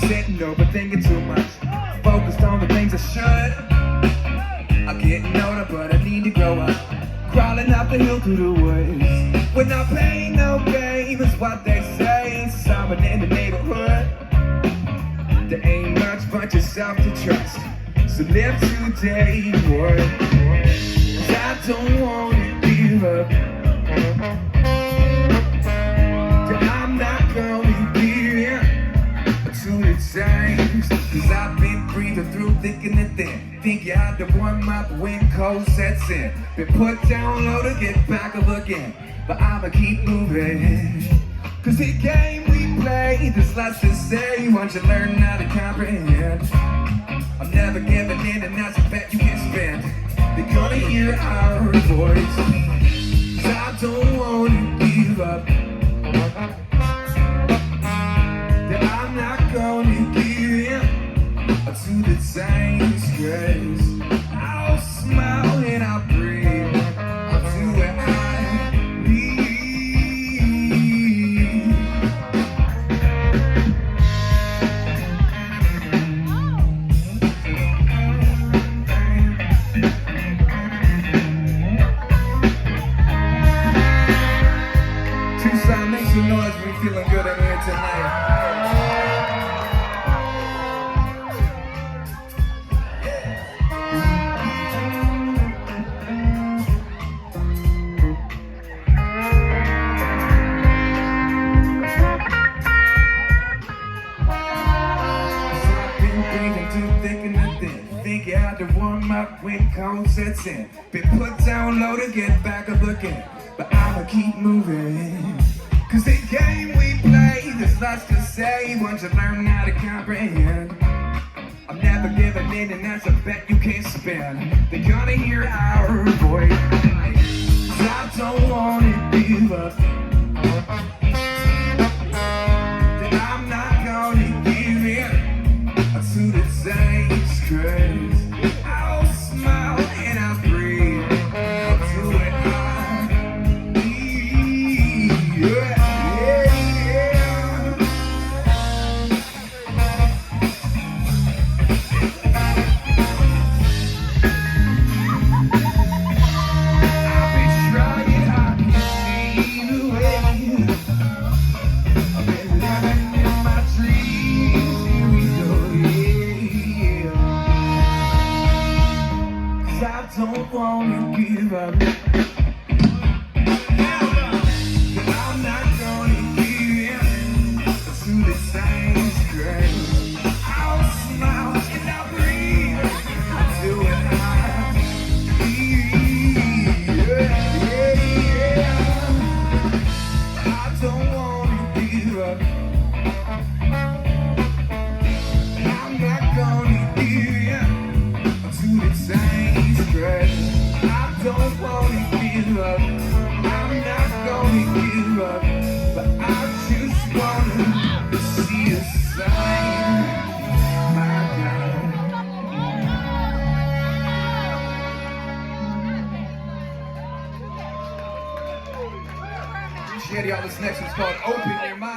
sitting overthinking too much, focused on the things I should. I'm getting older, but I need to grow up. Crawling up the hill through the woods. With no pain, no gain, is what they say. Someone in the neighborhood. There ain't much but yourself to trust. So live today, boy. 'Cause I don't wanna give up. I'm not gonna give in to the change. 'Cause I've been breathing through thick and thin. Think you had to warm up when cold sets in. Been put down low to get back up again. But I'ma keep moving. 'Cause the game we play, there's lots to say once you learn how to comprehend. I'm never giving in, and that's a bet you can spend. They're gonna hear our voice. 'Cause I don't wanna give up. I'm not gonna give in to the change, 'cause I'll smile and I'll breathe. I'll do what I need. Tucson, make some noise. We feeling good in here tonight. Think you had to warm up when cold sets in. Been put down low to get back up again. But I'ma keep moving. 'Cause the game we play, there's lots to say once you learn how to comprehend. I'm never giving in, and that's a bet you can't spend. They're gonna hear our voice. 'Cause I don't wanna give up. I'm not gonna give in to the change, 'cause I'll smile and I'll breathe. I'll do what I need. Yeah, I've been trying hard to see the way. I've been living in my dreams. Here we go, yeah. 'Cause I don't wanna give up. I'm not gonna give in to the same grace. I'll smile and I'll breathe. I'll do what I need. Yeah. I don't wanna give up. I'm not gonna give in to the change, grace. I don't wanna give up. I'm not gonna give up. But I just wanna see a sign. My God. Appreciate y'all. This next one's called Open Your Mind.